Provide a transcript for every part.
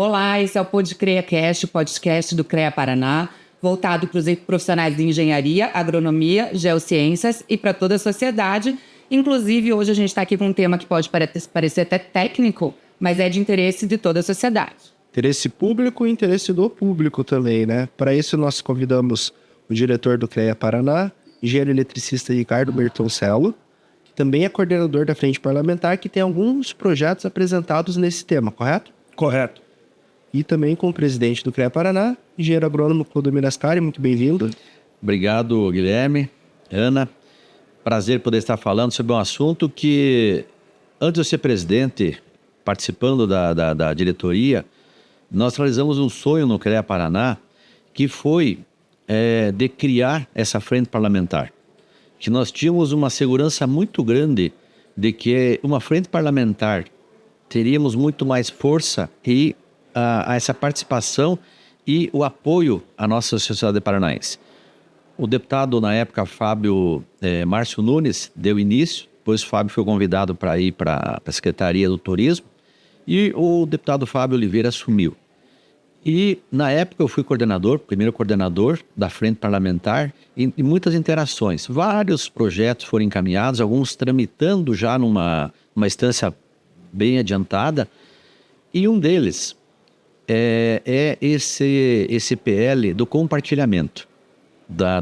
Olá, esse é o PodCreaCast, o podcast do CREA Paraná, voltado para os profissionais de engenharia, agronomia, geociências e para toda a sociedade. Inclusive, hoje a gente está aqui com um tema que pode parecer até técnico, mas é de interesse de toda a sociedade. Interesse público e interesse do público também, né? Para isso, nós convidamos o diretor do CREA Paraná, engenheiro eletricista Ricardo Bertoncello, que também é coordenador da Frente Parlamentar, que tem alguns projetos apresentados nesse tema, correto? Correto. E também com o presidente do CREA Paraná, engenheiro agrônomo Clodomiro Ascari, muito bem-vindo. Obrigado, Guilherme, Ana. Prazer poder estar falando sobre um assunto que, antes de eu ser presidente, participando da diretoria, nós realizamos um sonho no CREA Paraná, que foi de criar essa frente parlamentar. Que nós tínhamos uma segurança muito grande de que uma frente parlamentar teríamos muito mais força e a essa participação e o apoio à nossa sociedade paranaense. O deputado, na época, Fábio Márcio Nunes, deu início, depois o Fábio foi convidado para ir para a Secretaria do Turismo e o deputado Fábio Oliveira assumiu. E, na época, eu fui primeiro coordenador da Frente Parlamentar e muitas interações. Vários projetos foram encaminhados, alguns tramitando já numa instância bem adiantada, e um deles é esse PL do compartilhamento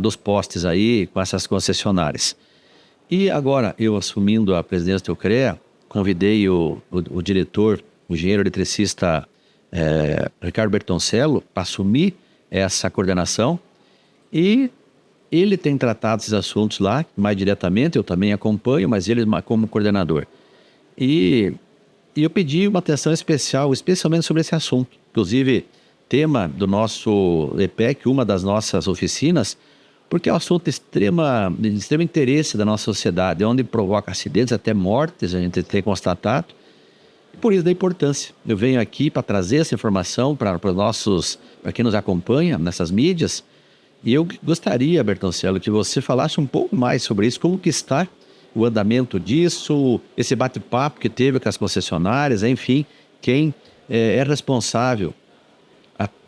dos postes aí com essas concessionárias. E agora, eu assumindo a presidência do CREA, convidei o diretor, o engenheiro eletricista Ricardo Bertoncello, para assumir essa coordenação, e ele tem tratado esses assuntos lá mais diretamente, eu também acompanho, mas ele como coordenador. E eu pedi uma atenção especial, especialmente sobre esse assunto. Inclusive, tema do nosso EPEC, uma das nossas oficinas, porque é um assunto de extremo interesse da nossa sociedade, onde provoca acidentes, até mortes, a gente tem constatado. E por isso da importância. Eu venho aqui para trazer essa informação para quem nos acompanha nessas mídias, e eu gostaria, Bertoncello, que você falasse um pouco mais sobre isso, como que está o andamento disso, esse bate-papo que teve com as concessionárias, enfim, quem é responsável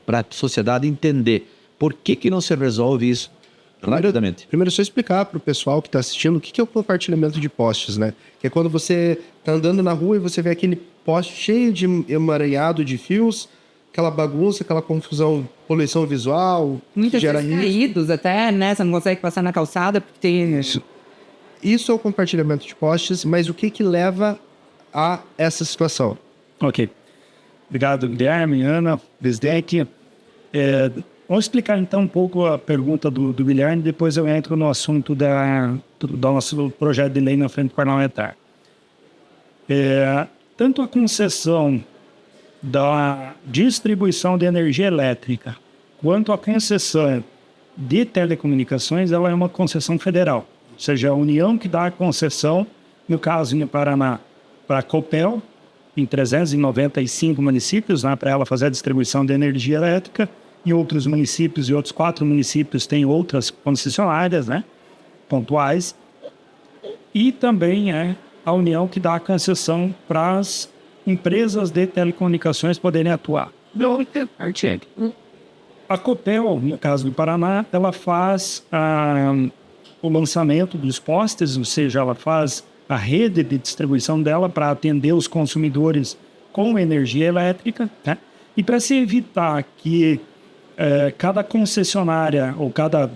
para a sociedade entender por que não se resolve isso rapidamente. Primeiro, só explicar para o pessoal que está assistindo o que é o compartilhamento de postes, né? Que é quando você está andando na rua e você vê aquele poste cheio de emaranhado de fios, aquela bagunça, aquela confusão, poluição visual. Muitas vezes caídos até, né? Você não consegue passar na calçada porque tem... Isso é o compartilhamento de postes, mas o que leva a essa situação? Ok. Obrigado, Guilherme, Ana, presidente. Vamos explicar então um pouco a pergunta do Guilherme, depois eu entro no assunto do nosso projeto de lei na frente parlamentar. Tanto a concessão da distribuição de energia elétrica quanto a concessão de telecomunicações, ela é uma concessão federal. Ou seja, a União que dá a concessão, no caso no Paraná, para a Copel, em 395 municípios, né, para ela fazer a distribuição de energia elétrica. Em outros municípios e outros 4 municípios têm outras concessionárias, né, pontuais. E também é a União que dá a concessão para as empresas de telecomunicações poderem atuar. A Copel, no caso do Paraná, ela faz o lançamento dos postes, ou seja, ela faz a rede de distribuição dela para atender os consumidores com energia elétrica, né? E para se evitar que cada concessionária ou cada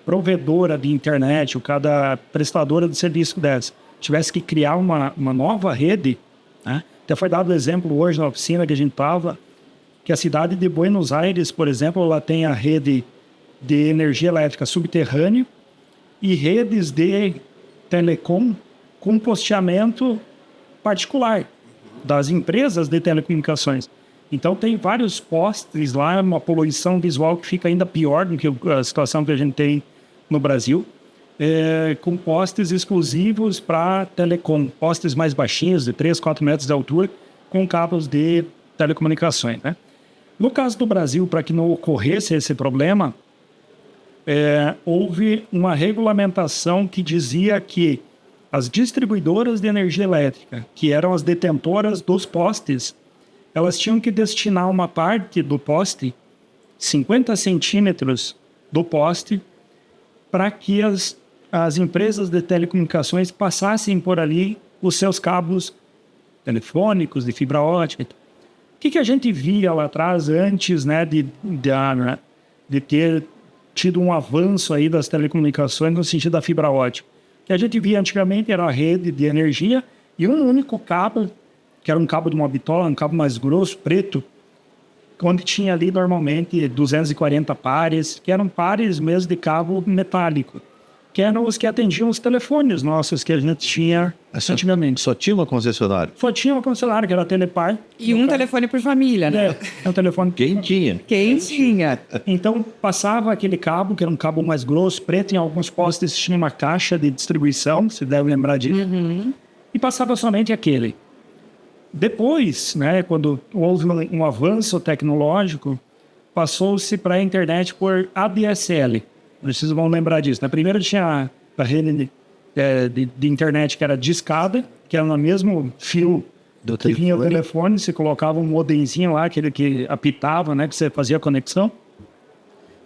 provedora de internet ou cada prestadora de serviço dessa tivesse que criar uma nova rede, né? Até foi dado exemplo hoje na oficina que a gente estava, que a cidade de Buenos Aires, por exemplo, ela tem a rede de energia elétrica subterrânea e redes de telecom com posteamento particular das empresas de telecomunicações. Então tem vários postes lá, uma poluição visual que fica ainda pior do que a situação que a gente tem no Brasil, com postes exclusivos para telecom, postes mais baixinhos, de 3, 4 metros de altura, com cabos de telecomunicações, né? No caso do Brasil, para que não ocorresse esse problema, houve uma regulamentação que dizia que as distribuidoras de energia elétrica, que eram as detentoras dos postes, elas tinham que destinar uma parte do poste, 50 centímetros do poste, para que as empresas de telecomunicações passassem por ali os seus cabos telefônicos, de fibra ótica. O que a gente via lá atrás, antes, né, de ter tido um avanço aí das telecomunicações no sentido da fibra ótica? O que a gente via antigamente era a rede de energia e um único cabo, que era um cabo de uma bitola, um cabo mais grosso, preto, onde tinha ali normalmente 240 pares, que eram pares mesmo de cabo metálico, que eram os que atendiam os telefones nossos que a gente tinha antigamente. Só tinha uma concessionária? Só tinha uma concessionária, que era a Telepar. E um telefone por família, né? É um telefone. Quem tinha? Quem tinha? Então, passava aquele cabo, que era um cabo mais grosso, preto, em alguns postes tinha uma caixa de distribuição, você deve lembrar disso, e passava somente aquele. Depois, né, quando houve um avanço tecnológico, passou-se para a internet por ADSL. Vocês vão lembrar disso. Na primeira tinha a rede de internet que era discada, que era no mesmo fio Do que vinha o telefone. telefone, você colocava um modemzinho lá, aquele que apitava, né, que você fazia a conexão.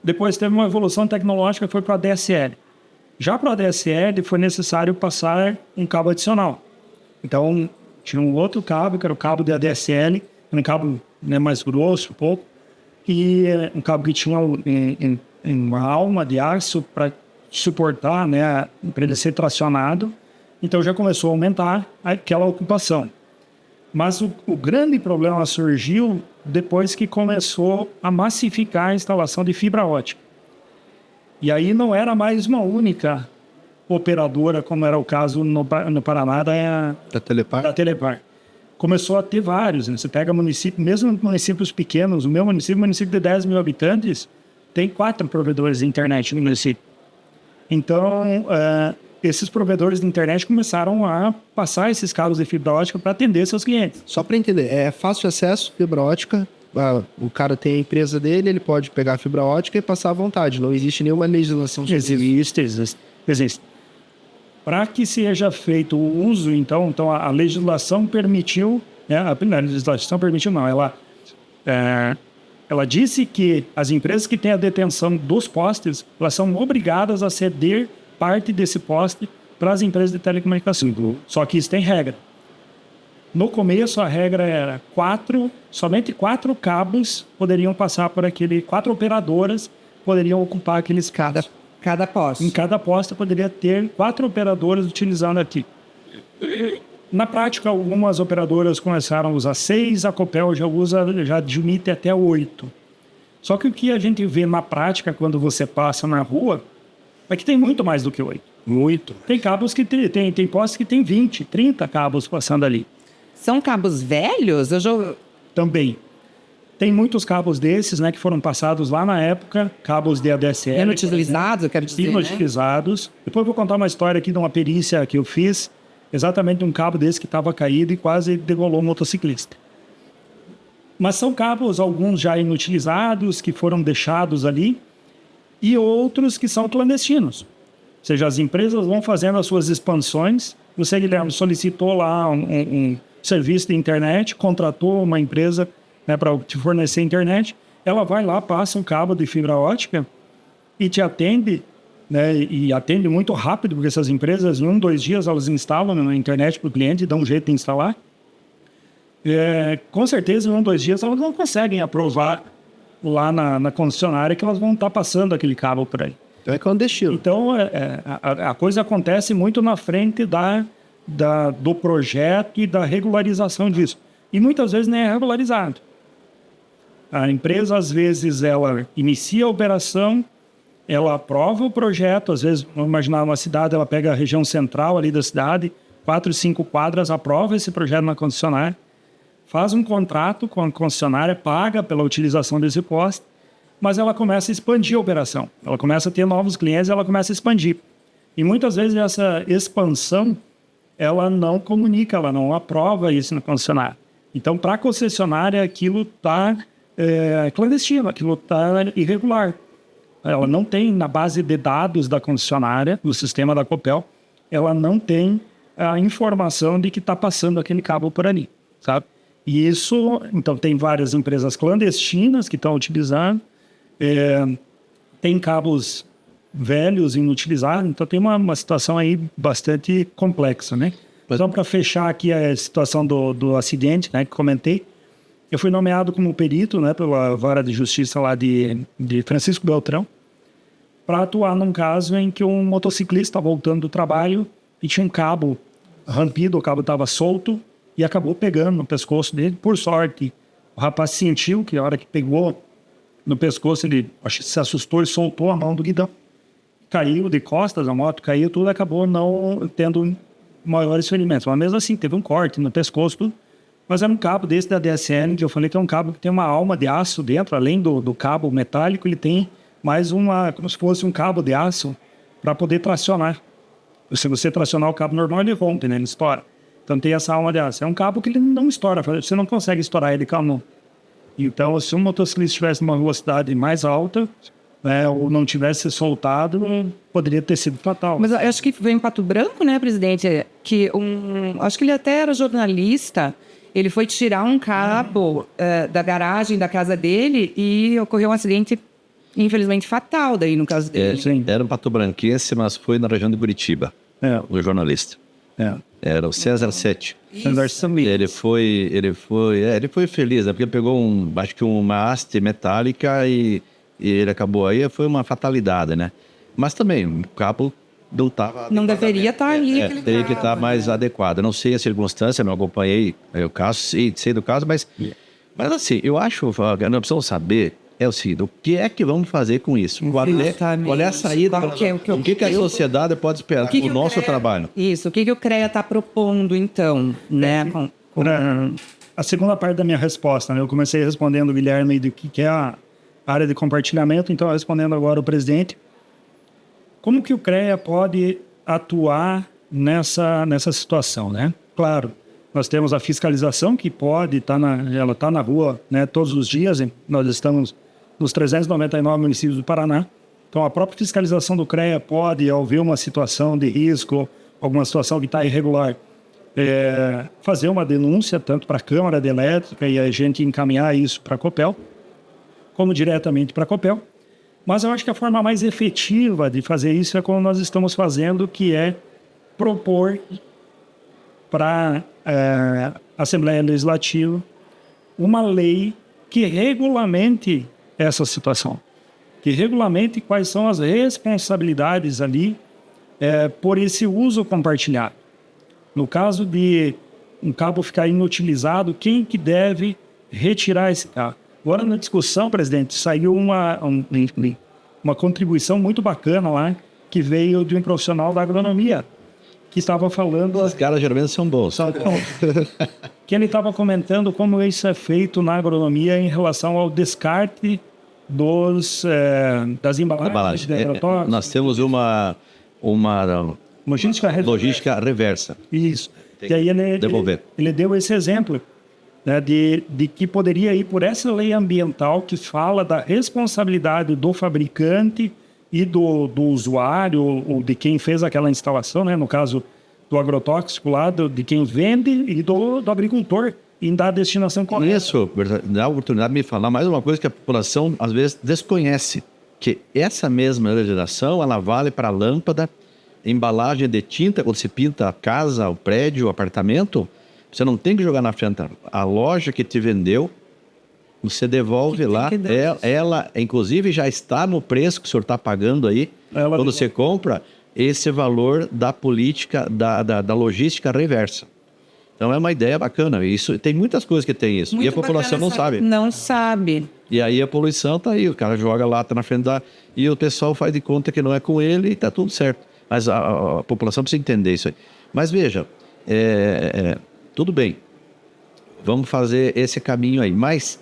Depois teve uma evolução tecnológica que foi para a ADSL. Já para a ADSL foi necessário passar um cabo adicional. Então, tinha um outro cabo, que era o cabo de ADSL, um cabo, né, mais grosso um pouco, e um cabo que tinha uma alma de aço para suportar, né, para ele ser tracionado. Então já começou a aumentar aquela ocupação. Mas o grande problema surgiu depois que começou a massificar a instalação de fibra ótica. E aí não era mais uma única operadora, como era o caso no Paraná Da Telepar. da Telepar. Começou a ter vários, né? Você pega municípios, mesmo municípios pequenos, o meu município de 10 mil habitantes, tem 4 provedores de internet no município. Então, esses provedores de internet começaram a passar esses cabos de fibra ótica para atender seus clientes. Só para entender, é fácil acesso, fibra ótica. O cara tem a empresa dele, ele pode pegar a fibra ótica e passar à vontade. Não existe nenhuma legislação sobre isso. Existe. Para que seja feito o uso, então a legislação permitiu, né, a legislação permitiu não, ela disse que as empresas que têm a detenção dos postes, elas são obrigadas a ceder parte desse poste para as empresas de telecomunicação. Só que isso tem regra. No começo, a regra era somente 4 cabos poderiam passar por 4 operadoras poderiam ocupar aqueles cabos. Cada poste. Em cada poste poderia ter 4 operadoras utilizando aqui. Na prática, algumas operadoras começaram a usar 6, a Copel já admite até 8. Só que o que a gente vê na prática, quando você passa na rua, é que tem muito mais do que 8. Muito. Tem cabos que tem postes que tem 20, 30 cabos passando ali. São cabos velhos? Também. Tem muitos cabos desses, né, que foram passados lá na época, cabos de ADSL. Inutilizados, eu quero dizer, né? Inutilizados. Depois eu vou contar uma história aqui de uma perícia que eu fiz, exatamente de um cabo desse que estava caído e quase degolou um motociclista. Mas são cabos, alguns já inutilizados, que foram deixados ali, e outros que são clandestinos. Ou seja, as empresas vão fazendo as suas expansões. Você, Guilherme, solicitou lá um serviço de internet, contratou uma empresa, né, para te fornecer internet, ela vai lá, passa um cabo de fibra ótica e te atende, né, e atende muito rápido, porque essas empresas, em 1, 2 dias, elas instalam na internet para o cliente, dão um jeito de instalar. Com certeza, em 1, 2 dias, elas não conseguem aprovar lá na concessionária que elas vão estar passando aquele cabo por aí. Então é clandestino. Então, a coisa acontece muito na frente do projeto e da regularização disso. E muitas vezes nem é regularizado. A empresa, às vezes, ela inicia a operação, ela aprova o projeto, às vezes, vamos imaginar uma cidade, ela pega a região central ali da cidade, 4, 5 quadras, aprova esse projeto na concessionária, faz um contrato com a concessionária, paga pela utilização desse poste, mas ela começa a expandir a operação. Ela começa a ter novos clientes, ela começa a expandir. E muitas vezes essa expansão, ela não comunica, ela não aprova isso na concessionária. Então, para a concessionária, aquilo está clandestino, aquilo está irregular. Ela não tem, na base de dados da concessionária, do sistema da Copel, ela não tem a informação de que está passando aquele cabo por ali, sabe? E isso, então, tem várias empresas clandestinas que estão utilizando, tem cabos velhos inutilizados, então tem uma situação aí bastante complexa, né? Então, para fechar aqui a situação do acidente, né, que comentei, eu fui nomeado como perito, né, pela Vara de Justiça lá de Francisco Beltrão, para atuar num caso em que um motociclista voltando do trabalho e tinha um cabo rompido, o cabo estava solto e acabou pegando no pescoço dele. Por sorte, o rapaz sentiu que a hora que pegou no pescoço, ele se assustou e soltou a mão do guidão. Caiu de costas, a moto caiu, tudo, acabou não tendo maiores ferimentos. Mas mesmo assim, teve um corte no pescoço, tudo. Mas era um cabo desse da DSL, que eu falei que é um cabo que tem uma alma de aço dentro, além do cabo metálico, ele tem mais como se fosse um cabo de aço para poder tracionar. Se você tracionar o cabo normal, ele rompe, né? Ele estoura. Então tem essa alma de aço. É um cabo que ele não estoura, você não consegue estourar ele com a mão. Então, se um motociclista estivesse numa velocidade mais alta, né, ou não tivesse soltado, poderia ter sido fatal. Mas eu acho que veio em Pato Branco, né, presidente? Que acho que ele até era jornalista. Ele foi tirar um cabo da garagem da casa dele e ocorreu um acidente, infelizmente, fatal daí no caso dele. Era um patobranquense, mas foi na região de Curitiba, o jornalista. Era o César Sete. Ele foi feliz, né? Porque ele pegou acho que uma haste metálica e ele acabou aí, foi uma fatalidade, né? Mas também, o cabo não estava... Não deveria estar ali. Teria que estar mais adequado. Não sei a circunstância, não acompanhei o caso, sei do caso, mas assim, eu acho, nós precisamos saber, é o seguinte, o que é que vamos fazer com isso? Qual é a saída? O que a sociedade pode esperar do nosso trabalho? Isso, o que o CREA está propondo, então, né? A segunda parte da minha resposta, né? Eu comecei respondendo o Guilherme do que é a área de compartilhamento, então respondendo agora o presidente. Como que o CREA pode atuar nessa situação, né? Claro, nós temos a fiscalização que pode ela está na rua, né, todos os dias. Nós estamos nos 399 municípios do Paraná. Então, a própria fiscalização do CREA pode, ao ver uma situação de risco, alguma situação que está irregular, fazer uma denúncia tanto para a Câmara de Elétrica e a gente encaminhar isso para a Copel, como diretamente para a Copel. Mas eu acho que a forma mais efetiva de fazer isso é como nós estamos fazendo, que é propor para a Assembleia Legislativa uma lei que regulamente essa situação, que regulamente quais são as responsabilidades ali por esse uso compartilhado. No caso de um cabo ficar inutilizado, quem que deve retirar esse cabo? Agora, na discussão, presidente, saiu uma contribuição muito bacana lá, que veio de um profissional da agronomia, que estava falando... Os caras geralmente são bons. Que ele estava comentando como isso é feito na agronomia em relação ao descarte das embalagens. Nós temos uma logística reversa. Isso. E aí ele deu esse exemplo, né, de que poderia ir por essa lei ambiental que fala da responsabilidade do fabricante e do usuário, ou de quem fez aquela instalação, né, no caso do agrotóxico lá, de quem vende e do agricultor, em dar a destinação correta. Isso, dá a oportunidade de me falar mais uma coisa que a população às vezes desconhece, que essa mesma legislação, ela vale para lâmpada, embalagem de tinta, quando se pinta a casa, o prédio, o apartamento, você não tem que jogar na frente. A loja que te vendeu, você devolve lá. Ela, inclusive, já está no preço que o senhor está pagando aí. Quando você compra, esse valor da política, da logística reversa. Então, é uma ideia bacana. Isso, tem muitas coisas que tem isso. Muito, e a população não sabe. Não sabe. E aí a poluição está aí. O cara joga lá, está na frente e o pessoal faz de conta que não é com ele e está tudo certo. Mas a população precisa entender isso aí. Mas veja, tudo bem. Vamos fazer esse caminho aí. Mas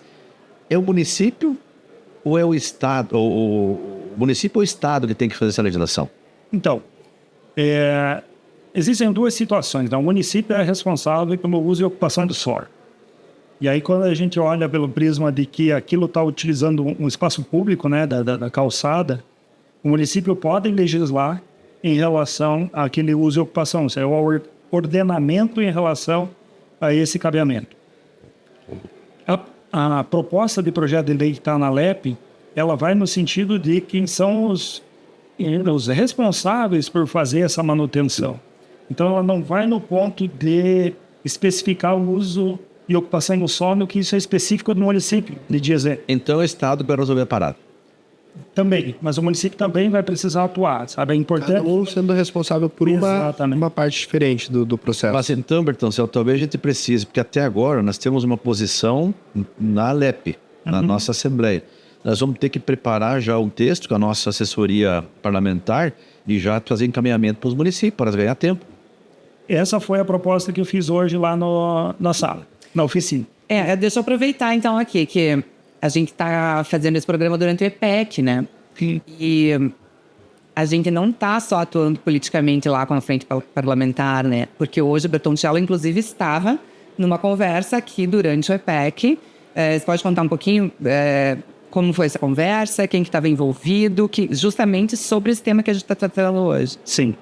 é o município ou é o Estado? O município ou o Estado que tem que fazer essa legislação? Então, existem duas situações. O município é responsável pelo uso e ocupação do solo. E aí, quando a gente olha pelo prisma de que aquilo está utilizando um espaço público, né, da calçada, o município pode legislar em relação àquele uso e ocupação, ou seja, o ordenamento em relação a esse cabeamento. A proposta de projeto de lei que está na LEP, ela vai no sentido de quem são os responsáveis por fazer essa manutenção. Então, ela não vai no ponto de especificar o uso e ocupação do solo, que isso é específico do município, de dizer. Então, o Estado vai resolver a parada. Também, mas o município também vai precisar atuar, sabe? É importante... Cada um sendo responsável por uma parte diferente do processo. Mas então, Bertoncelo, talvez a gente precise, porque até agora nós temos uma posição na LEP, na nossa Assembleia. Nós vamos ter que preparar já um texto com a nossa assessoria parlamentar e já fazer encaminhamento para os municípios, para ganhar tempo. Essa foi a proposta que eu fiz hoje lá na sala, na oficina. Deixa eu aproveitar então aqui que a gente está fazendo esse programa durante o EPEC, né? Sim. E a gente não está só atuando politicamente lá com a frente parlamentar, né? Porque hoje o Bertoncello, inclusive, estava numa conversa aqui durante o EPEC. Você pode contar um pouquinho como foi essa conversa, quem que estava envolvido, justamente sobre esse tema que a gente está tratando hoje? Sim.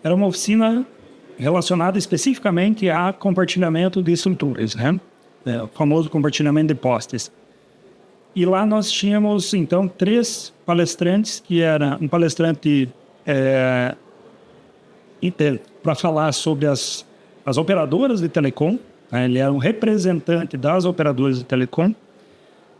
Era uma oficina relacionada especificamente a compartilhamento de estruturas, né? O famoso compartilhamento de postes. E lá nós tínhamos, então, 3 palestrantes, que era um palestrante para falar sobre as operadoras de telecom, né? Ele era um representante das operadoras de telecom.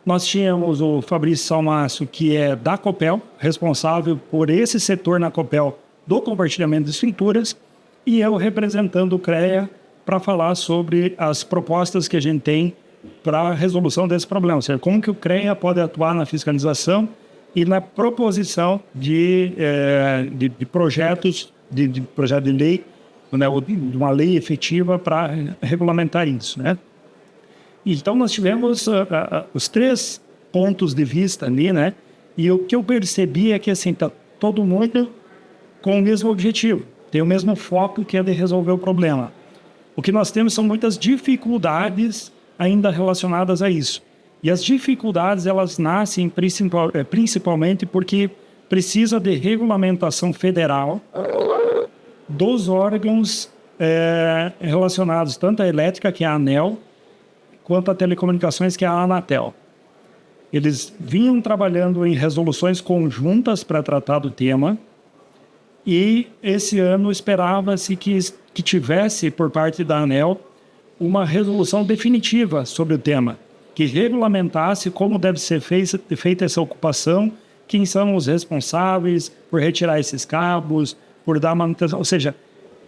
Nós tínhamos o Fabrício Salmácio, que é da Copel, responsável por esse setor na Copel do compartilhamento de estruturas, e eu representando o CREA para falar sobre as propostas que a gente tem para a resolução desse problema, ou seja, como que o CREA pode atuar na fiscalização e na proposição de projetos, de projeto de lei, né, de uma lei efetiva para regulamentar isso, né? Então, nós tivemos os 3 pontos de vista ali, né? E o que eu percebi é que, assim, tá todo mundo com o mesmo objetivo, tem o mesmo foco, que é de resolver o problema. O que nós temos são muitas dificuldades ainda relacionadas a isso. E as dificuldades, elas nascem principalmente porque precisa de regulamentação federal dos órgãos relacionados tanto à elétrica, que é a ANEEL, quanto a telecomunicações, que é a Anatel. Eles vinham trabalhando em resoluções conjuntas para tratar do tema, e esse ano esperava-se que tivesse, por parte da ANEEL, uma resolução definitiva sobre o tema, que regulamentasse como deve ser feita essa ocupação, quem são os responsáveis por retirar esses cabos, por dar manutenção, ou seja,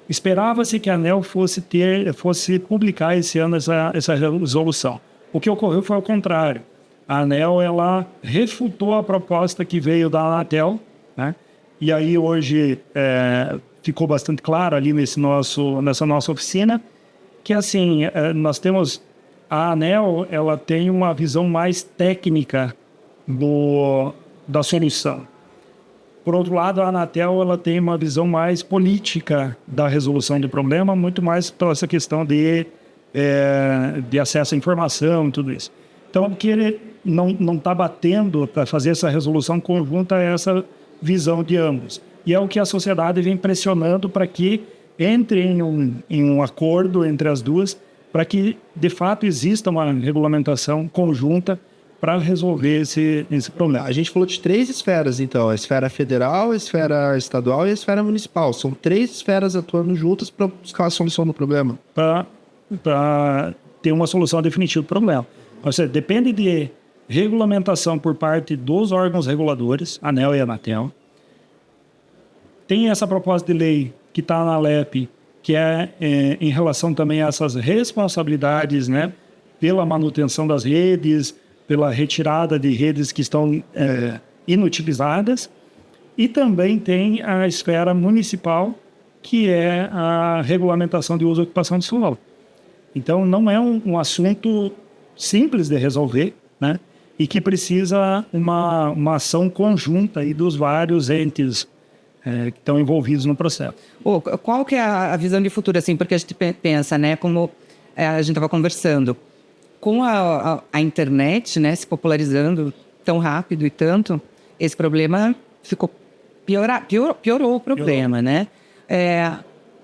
esperava-se que a ANEEL fosse publicar esse ano essa resolução. O que ocorreu foi ao contrário. A ANEEL, ela refutou a proposta que veio da Anatel, né? E aí hoje ficou bastante claro ali nessa nossa oficina que, assim, nós temos a ANEEL, ela tem uma visão mais técnica da solução. Por outro lado, a Anatel, ela tem uma visão mais política da resolução do problema, muito mais pela essa questão de acesso à informação e tudo isso. Então, o que ele não está batendo para fazer essa resolução conjunta é essa visão de ambos. E é o que a sociedade vem pressionando para que entre em um acordo entre as duas, para que, de fato, exista uma regulamentação conjunta para resolver esse problema. A gente falou de 3 esferas, então. A esfera federal, a esfera estadual e a esfera municipal. São 3 esferas atuando juntas para buscar a solução do problema. Para ter uma solução definitiva do problema. Ou seja, depende de regulamentação por parte dos órgãos reguladores, ANEEL e Anatel. Tem essa proposta de lei que está na LEP, que é em relação também a essas responsabilidades, né, pela manutenção das redes, pela retirada de redes que estão inutilizadas. E também tem a esfera municipal, que é a regulamentação de uso e ocupação de solo. Então, não é um assunto simples de resolver, né? E que precisa uma ação conjunta aí dos vários entes que estão envolvidos no processo. Qual que é a visão de futuro, assim? Porque a gente pensa, né, como a gente estava conversando, com a internet, né, se popularizando tão rápido e tanto, esse problema piorou o problema, né?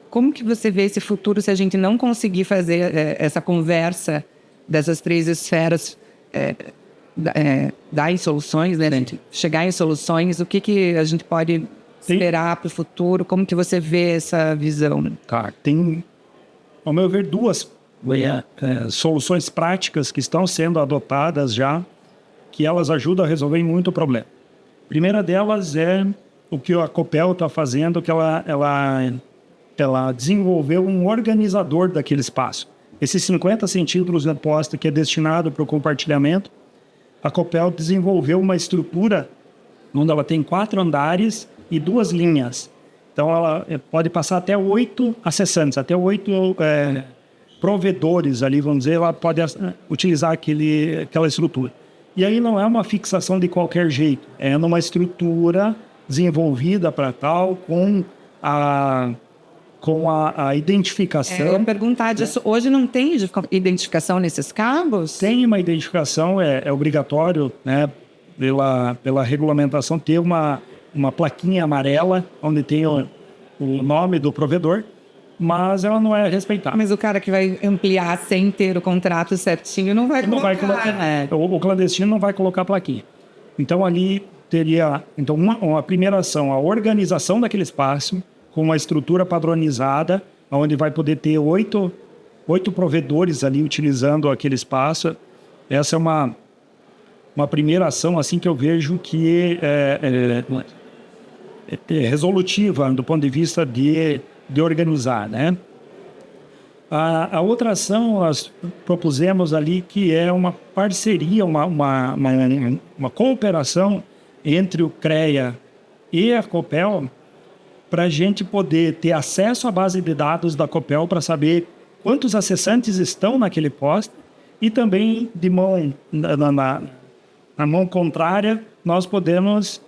Como que você vê esse futuro se a gente não conseguir fazer essa conversa dessas 3 esferas dar em soluções, né? Chegar em soluções, o que a gente pode esperar para o futuro? Como que você vê essa visão? Né? Tá, tem, ao meu ver, 2 soluções práticas que estão sendo adotadas já, que elas ajudam a resolver muito o problema. A primeira delas é o que a Copel está fazendo, que ela desenvolveu um organizador daquele espaço. Esses 50 centímetros de posta que é destinado para o compartilhamento, a Copel desenvolveu uma estrutura onde ela tem 4 andares e 2 linhas. Então, ela pode passar até 8 acessantes, até 8 provedores ali, vamos dizer, ela pode utilizar aquela estrutura. E aí não é uma fixação de qualquer jeito, é numa estrutura desenvolvida para tal, com a identificação. Eu ia perguntar disso. Hoje não tem identificação nesses cabos? Tem uma identificação, é obrigatório, né, pela regulamentação, ter uma plaquinha amarela, onde tem o nome do provedor, mas ela não é respeitada. Mas o cara que vai ampliar sem ter o contrato certinho não vai colocar. Né? O clandestino não vai colocar a plaquinha. Então, ali teria uma primeira ação, a organização daquele espaço, com uma estrutura padronizada, onde vai poder ter 8 provedores ali utilizando aquele espaço. Essa é uma primeira ação assim que eu vejo que é resolutiva do ponto de vista de organizar, né? A outra ação nós propusemos ali que é uma parceria, uma cooperação entre o CREA e a Copel, para a gente poder ter acesso à base de dados da Copel para saber quantos acessantes estão naquele poste e também na mão contrária nós podemos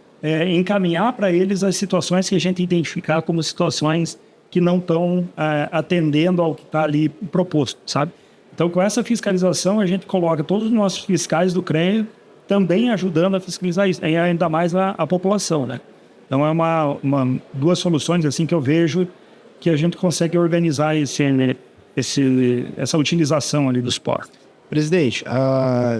encaminhar para eles as situações que a gente identificar como situações que não estão atendendo ao que está ali proposto, sabe? Então, com essa fiscalização, a gente coloca todos os nossos fiscais do CREA também ajudando a fiscalizar isso, e ainda mais a população, né? Então, é 2 soluções assim que eu vejo que a gente consegue organizar essa utilização ali dos postos. Presidente,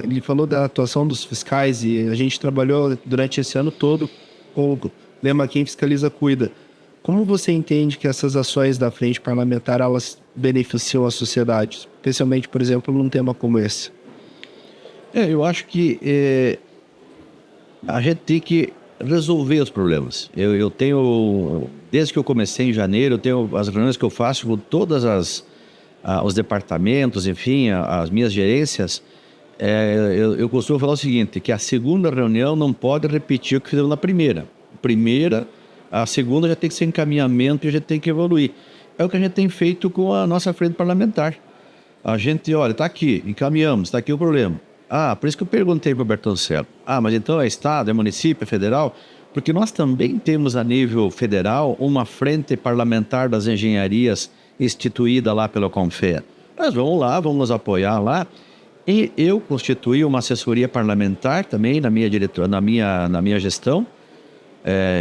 ele falou da atuação dos fiscais e a gente trabalhou durante esse ano todo com o lema Quem Fiscaliza Cuida. Como você entende que essas ações da frente parlamentar elas beneficiam a sociedade, especialmente, por exemplo, num tema como esse? Eu acho que a gente tem que resolver os problemas. Eu tenho, desde que eu comecei em janeiro, eu tenho as reuniões que eu faço com todas os departamentos, enfim, as minhas gerências. Eu costumo falar o seguinte, que a segunda reunião não pode repetir o que fizemos na primeira. A segunda já tem que ser encaminhamento e a gente tem que evoluir. É o que a gente tem feito com a nossa frente parlamentar. A gente, olha, está aqui, encaminhamos, está aqui o problema. Por isso que eu perguntei para o Bertoncello. Mas então é Estado, é município, é federal? Porque nós também temos a nível federal uma frente parlamentar das engenharias instituída lá pela Confer. Nós vamos lá, vamos nos apoiar lá. E eu constituí uma assessoria parlamentar também na minha gestão,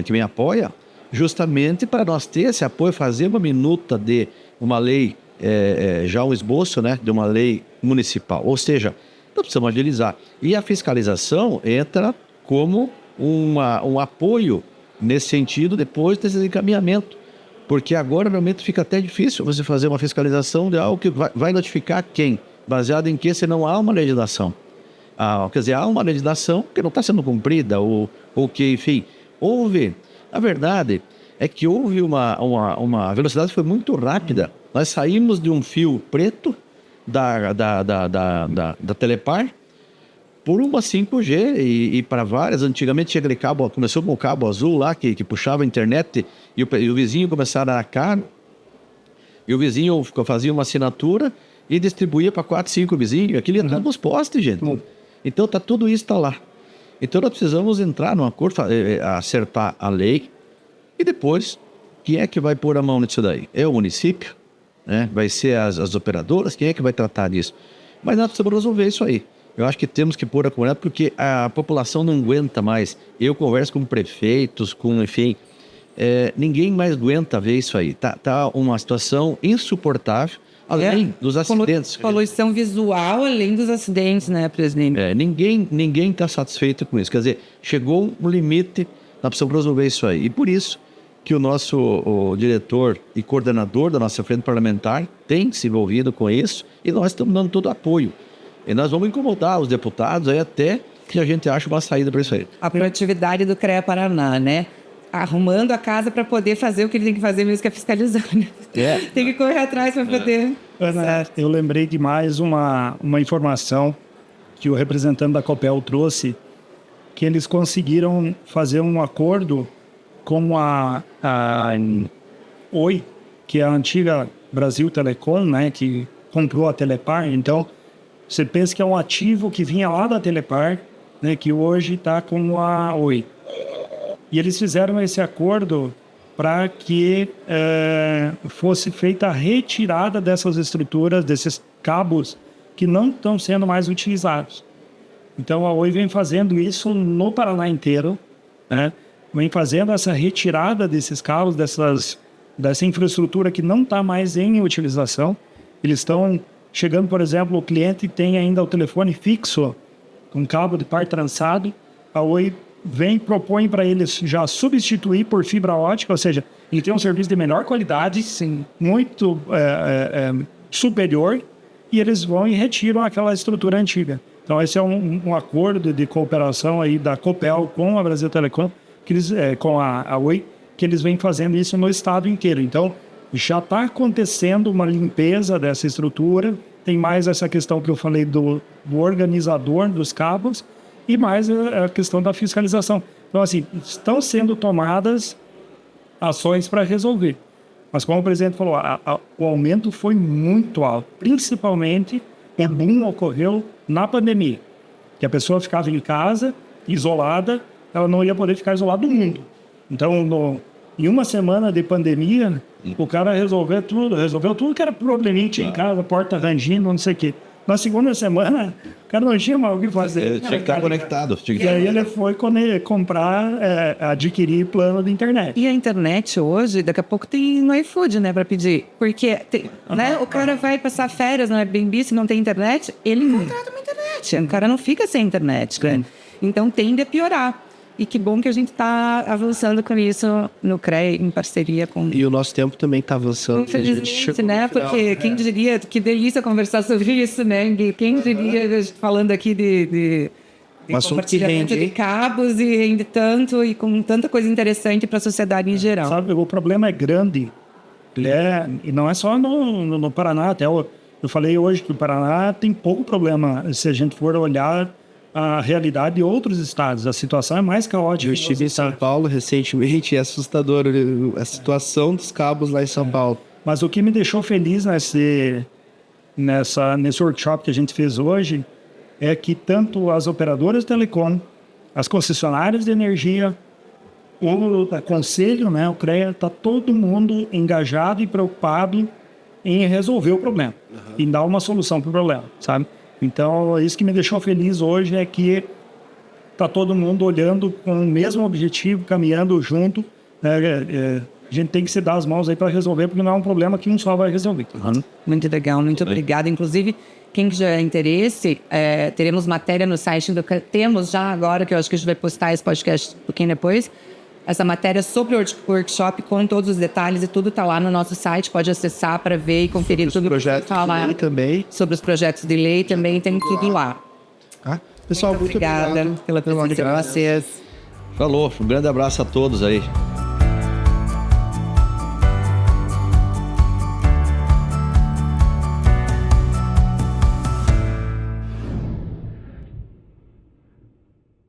que me apoia, justamente para nós ter esse apoio, fazer uma minuta de uma lei, já um esboço, né, de uma lei municipal. Ou seja, nós precisamos agilizar. E a fiscalização entra como um apoio nesse sentido depois desse encaminhamento. Porque agora realmente fica até difícil você fazer uma fiscalização de algo que vai notificar quem? Baseado em que se não há uma legislação. Quer dizer, há uma legislação que não está sendo cumprida ou que, enfim, houve. A verdade é que houve a velocidade foi muito rápida. Nós saímos de um fio preto da Telepar por uma 5G e para várias. Antigamente tinha aquele cabo, começou com o cabo azul lá que puxava a internet e o vizinho começava a dar caro. E o vizinho fazia uma assinatura e distribuía para 4, 5 vizinhos. Aquilo ia nos postes, gente. Então tudo isso está lá. Então nós precisamos entrar num acordo, acertar a lei e depois, quem é que vai pôr a mão nisso daí? É o município? Né? Vai ser as operadoras? Quem é que vai tratar disso? Mas nós precisamos resolver isso aí. Eu acho que temos que pôr a correta porque a população não aguenta mais. Eu converso com prefeitos, enfim, ninguém mais aguenta ver isso aí. Tá uma situação insuportável. Além dos acidentes. Poluição visual, além dos acidentes, né, presidente? Ninguém está satisfeito com isso. Quer dizer, chegou um limite, nós precisamos resolver isso aí. E por isso que o diretor e coordenador da nossa frente parlamentar tem se envolvido com isso e nós estamos dando todo o apoio. E nós vamos incomodar os deputados aí até que a gente ache uma saída para isso aí. A proatividade do CREA Paraná, né? Arrumando a casa para poder fazer o que ele tem que fazer mesmo, que é fiscalizar, né? Tem que correr atrás para poder... Ana, eu lembrei de mais uma informação que o representante da Copel trouxe, que eles conseguiram fazer um acordo com a Oi, que é a antiga Brasil Telecom, né, que comprou a Telepar. Então, você pensa que é um ativo que vinha lá da Telepar, né, que hoje está com a Oi. E eles fizeram esse acordo para que fosse feita a retirada dessas estruturas, desses cabos que não estão sendo mais utilizados. Então, a Oi vem fazendo isso no Paraná inteiro, né? Vem fazendo essa retirada desses cabos, dessa infraestrutura que não está mais em utilização. Eles estão chegando, por exemplo, o cliente tem ainda o telefone fixo, com cabo de par trançado, a Oi propõe para eles já substituir por fibra ótica, ou seja, ele tem um serviço de melhor qualidade, sim, muito superior, e eles vão e retiram aquela estrutura antiga. Então, esse é um acordo de cooperação aí da Copel com a Brasil Telecom, que eles, com a Oi, que eles vêm fazendo isso no estado inteiro. Então, já está acontecendo uma limpeza dessa estrutura, tem mais essa questão que eu falei do organizador dos cabos, e mais a questão da fiscalização. Então, assim, estão sendo tomadas ações para resolver. Mas, como o presidente falou, o aumento foi muito alto. Principalmente, o boom ocorreu na pandemia. Que a pessoa ficava em casa, isolada, ela não ia poder ficar isolada do mundo. Então, em uma semana de pandemia, o cara resolveu tudo que era probleminha em casa, porta rangindo, não sei o quê. Na segunda semana, o cara não tinha mais o que fazer. Tinha que estar conectado. E aí ele foi adquirir plano de internet. E a internet hoje, daqui a pouco tem no iFood, né, para pedir. Porque né, o cara vai passar férias no Airbnb, se não tem internet, ele contrata uma internet. O cara não fica sem internet, né? Então tende a piorar. E que bom que a gente está avançando com isso no CREA, em parceria com... E o nosso tempo também está avançando. Infelizmente, né? Porque quem diria, que delícia conversar sobre isso, né? Quem diria, falando aqui de compartilhamento de cabos e rende tanto e com tanta coisa interessante para a sociedade em geral. Sabe, o problema é grande. E não é só no Paraná. Até eu falei hoje que o Paraná tem pouco problema se a gente for olhar a realidade de outros estados. A situação é mais caótica. Eu estive em São Paulo recentemente e é assustador a situação dos cabos lá em São Paulo. Mas o que me deixou feliz nesse workshop que a gente fez hoje é que tanto as operadoras de telecom, as concessionárias de energia, o conselho, né, o CREA, está todo mundo engajado e preocupado em resolver o problema, em dar uma solução para o problema, sabe? Então, isso que me deixou feliz hoje é que está todo mundo olhando com o mesmo objetivo, caminhando junto. Né? A gente tem que se dar as mãos aí para resolver, porque não é um problema que um só vai resolver. Muito legal, muito obrigada. Inclusive, quem tiver interesse, teremos matéria no site do... Temos já agora, que eu acho que a gente vai postar esse podcast um pouquinho depois, essa matéria sobre o workshop com todos os detalhes e tudo está lá no nosso site, pode acessar para ver e conferir tudo que falar também. Sobre os projetos de lei, também tem tudo lá. Pessoal, muito obrigada obrigado pela presença de vocês. Falou, um grande abraço a todos aí.